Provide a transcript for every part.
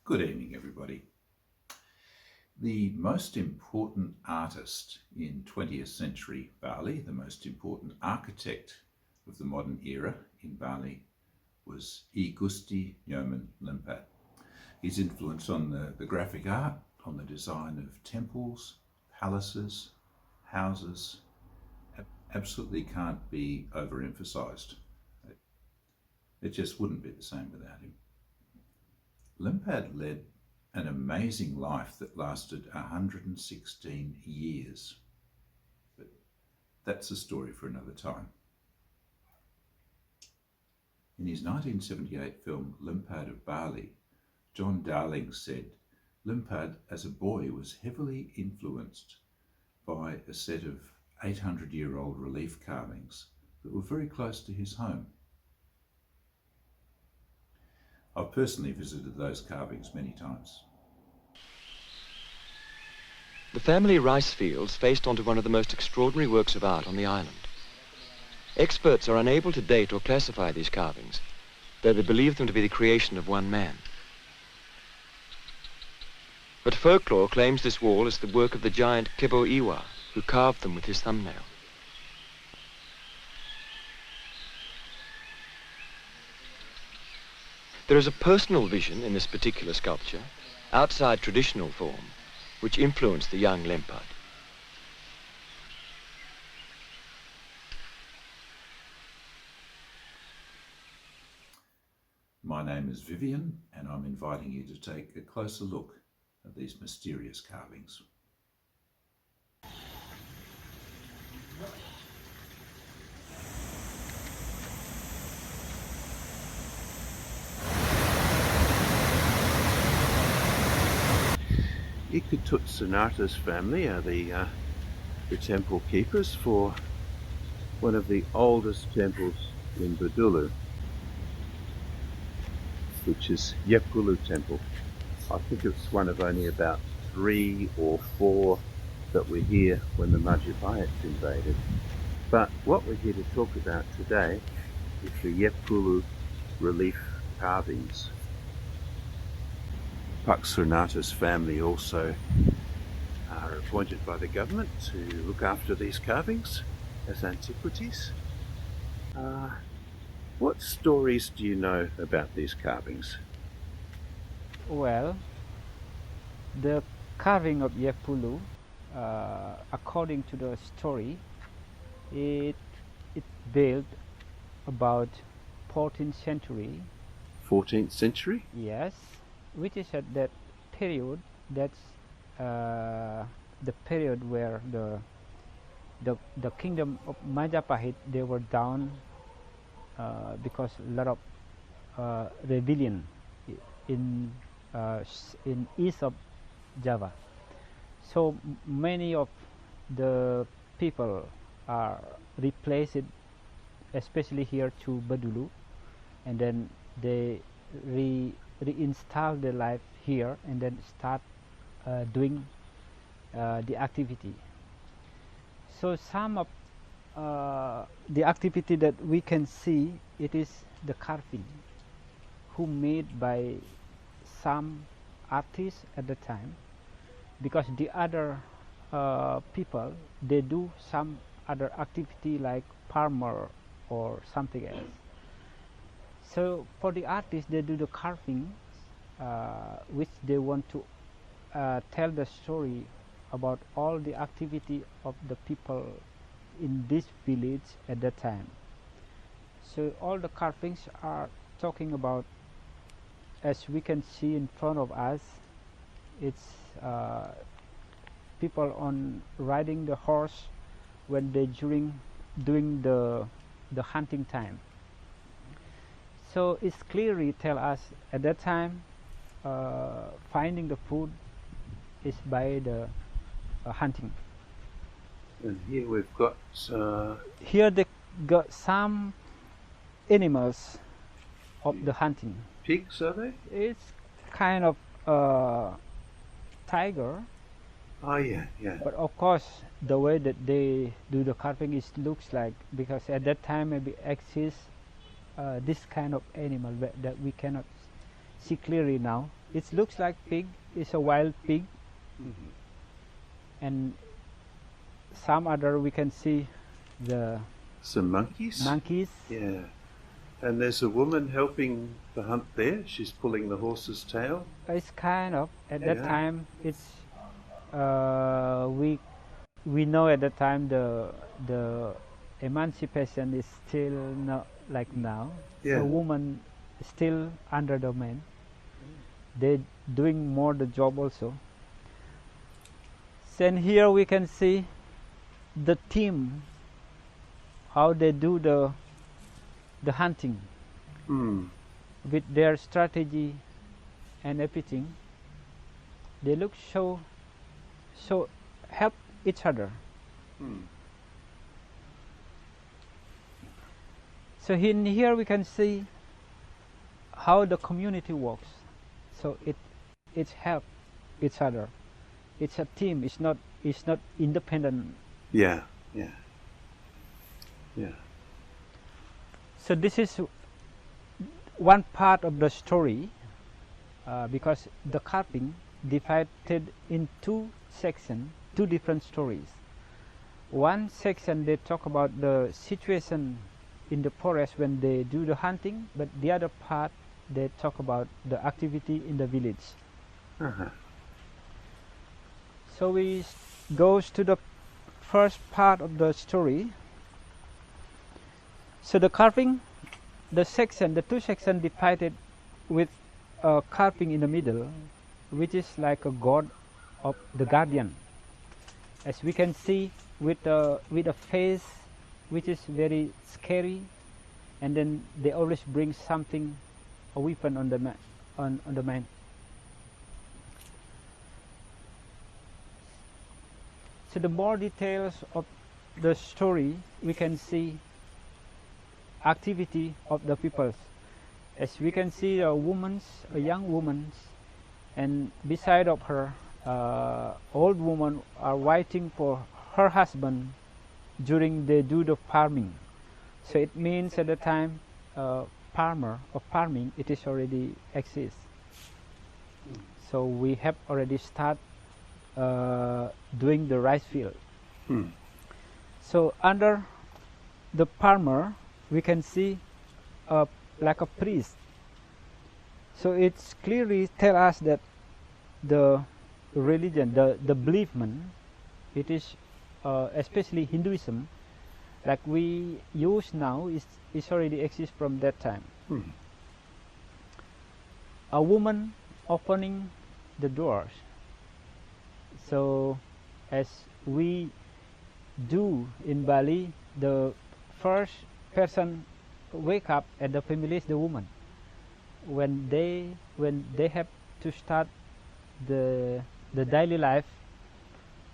Good evening, everybody. The most important artist in 20th century Bali, the most important architect of the modern era in Bali, was I Gusti Nyoman Lempad. His influence on the graphic art, on the design of temples, palaces, houses, absolutely can't be overemphasized. It just wouldn't be the same without him. Lempad led an amazing life that lasted 116 years. But that's a story for another time. In his 1978 film Lempad of Bali, John Darling said Lempad as a boy was heavily influenced by a set of 800-year-old relief carvings that were very close to his home. I've personally visited those carvings many times. The family rice fields faced onto one of the most extraordinary works of art on the island. Experts are unable to date or classify these carvings, though they believe them to be the creation of one man. But folklore claims this wall is the work of the giant Kebo Iwa, who carved them with his thumbnail. There is a personal vision in this particular sculpture, outside traditional form, which influenced the young Lempad. My name is Vivian, and I'm inviting you to take a closer look at these mysterious carvings. Sonata's family are the temple keepers for one of the oldest temples in Bedulu, which is Yeh Pulu temple. I think it's one of only about 3 or 4 that were here when the Majapahit invaded. But what we're here to talk about today is the Yeh Pulu relief carvings. Sonata's family also are appointed by the government to look after these carvings as antiquities. What stories do you know about these carvings? Well, the carving of Yeh Pulu, according to the story, it built about 14th century. 14th century? Yes, which is at that period. That's the period where the kingdom of Majapahit, they were down because a lot of rebellion in east of Java. So many of the people are replaced, especially here to Bedulu, and then they reinstall their life here and then start doing the activity. So some of the activity that we can see, it is the carving who made by some artists at the time, because the other people, they do some other activity like farmer or something else. So for the artists, they do the carving, which they want to tell the story about all the activity of the people in this village at that time. So all the carvings are talking about, as we can see in front of us, it's people on riding the horse when they doing the hunting time. So it's clearly tell us at that time finding the food is by the hunting. And here we've got here they got some animals of the hunting. Pigs, are they? It's kind of tiger. Oh yeah, yeah. But of course, the way that they do the carving is looks like, because at that time maybe exists this kind of animal that we cannot see clearly now. It looks like pig. It's a wild pig, and some other we can see the Some monkeys? monkeys. Yeah. And there's a woman helping the hunt there. She's pulling the horse's tail. It's kind of at that Yeah. time. It's we know at that time the emancipation is still not like now. Yeah. The woman is still under the man. They doing more the job also. Then here we can see the team, how they do the hunting with their strategy and everything. They look so help each other. So in here we can see how the community works. So it's help each other. It's a team. It's not independent. Yeah. Yeah. Yeah. So this is one part of the story, because the carving divided in two sections, two different stories. One section they talk about the situation in the forest when they do the hunting, but the other part they talk about the activity in the village. So we goes to the first part of the story. So the carving, the two sections divided with a carving in the middle, which is like a god of the guardian. As we can see with a face which is very scary, and then they always bring something, a weapon on the man. So the more details of the story, we can see activity of the peoples. As we can see a young woman, and beside of her, old woman are waiting for her husband during they do the farming. So it means at the time farming it is already exists. So we have already start doing the rice field. So under the farmer we can see like a priest. So it's clearly tell us that the religion, the beliefment, it is especially Hinduism, like we use now, is already exists from that time. A woman opening the doors. So as we do in Bali, the first person wake up at the family is the woman. When they have to start the daily life,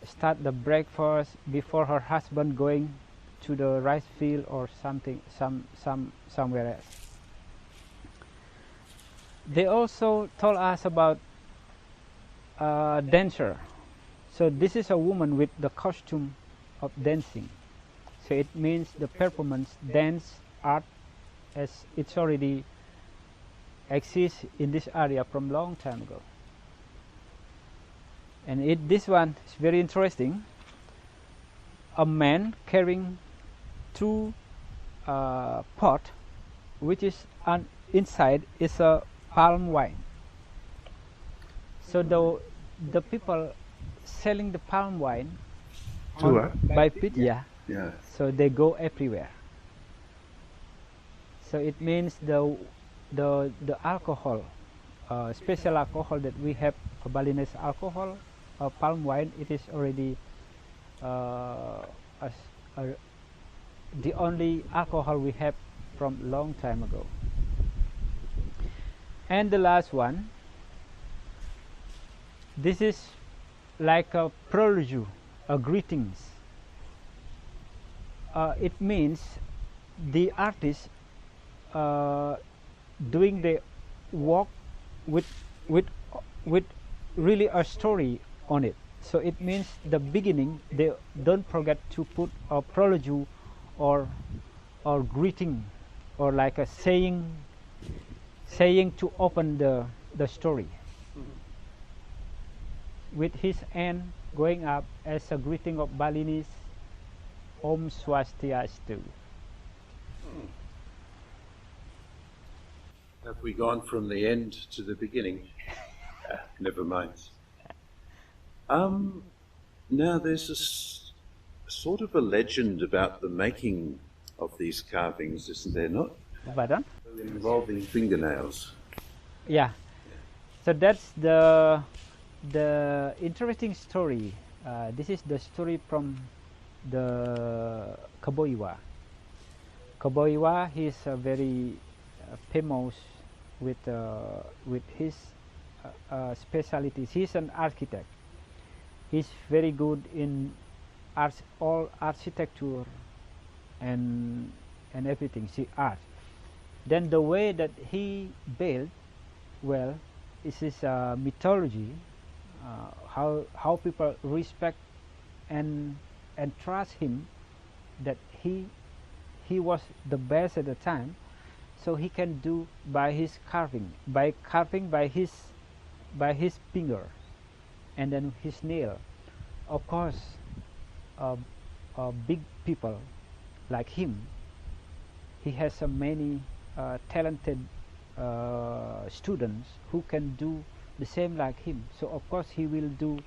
start the breakfast before her husband going to the rice field or somewhere else. They also told us about dancer. So this is a woman with the costume of dancing. So it means the performance, dance, art, as it's already exists in this area from long time ago. And this one is very interesting. A man carrying two pot, which is inside is a palm wine. So the people selling the palm wine by pit, yeah. So they go everywhere. So it means the alcohol, special alcohol that we have, Balinese alcohol, palm wine, it is already the only alcohol we have from long time ago. And the last one, this is like a prelude, a greetings. It means the artist doing the work with really a story on it. So it means the beginning, they don't forget to put a prelude or greeting, or like a saying to open the story, with his hand going up as a greeting of Balinese Om Swastiastu. Have we gone from the end to the beginning? Never mind. Now there's sort of a legend about the making of these carvings, isn't there not? Pardon? Involving fingernails. Yeah. So that's the interesting story. This is the story from the Kaboiwa. Kaboiwa, he's very famous with his specialties. He's an architect. He's very good in all architecture and everything. See, art. Then the way that he built, well, is his mythology. How people respect and trust him, that he was the best at the time, so he can do by his carving by his finger and then his nail. Of course, big people like him, he has so many talented students who can do the same like him. So of course he will do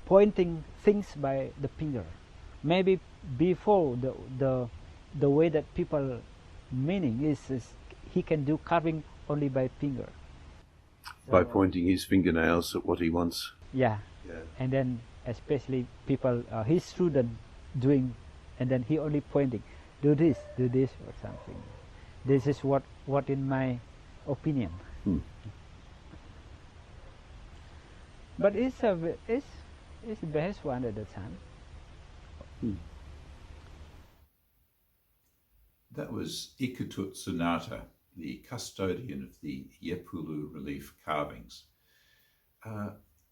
pointing things by the finger. Maybe before the way that people meaning is he can do carving only by finger. By pointing his fingernails at what he wants. Yeah. Yeah. And then especially people, his student doing, and then he only pointing, do this or something. This is what in my opinion. But it's the best one at the time. That was Iketut Sunata, the custodian of the Yeh Pulu relief carvings.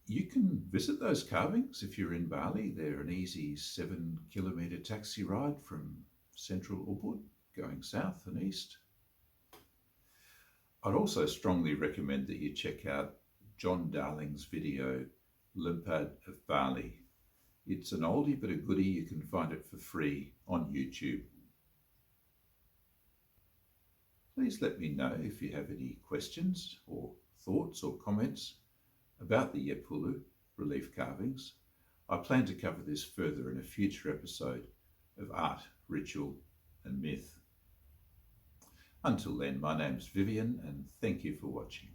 You can visit those carvings if you're in Bali. They're an easy 7-kilometre taxi ride from central Ubud, going south and east. I'd also strongly recommend that you check out John Darling's video, Lempad of Bali. It's an oldie but a goodie. You can find it for free on YouTube. Please let me know if you have any questions or thoughts or comments about the Yeh Pulu relief carvings. I plan to cover this further in a future episode of Art, Ritual and Myth. Until then, my name's Vivian and thank you for watching.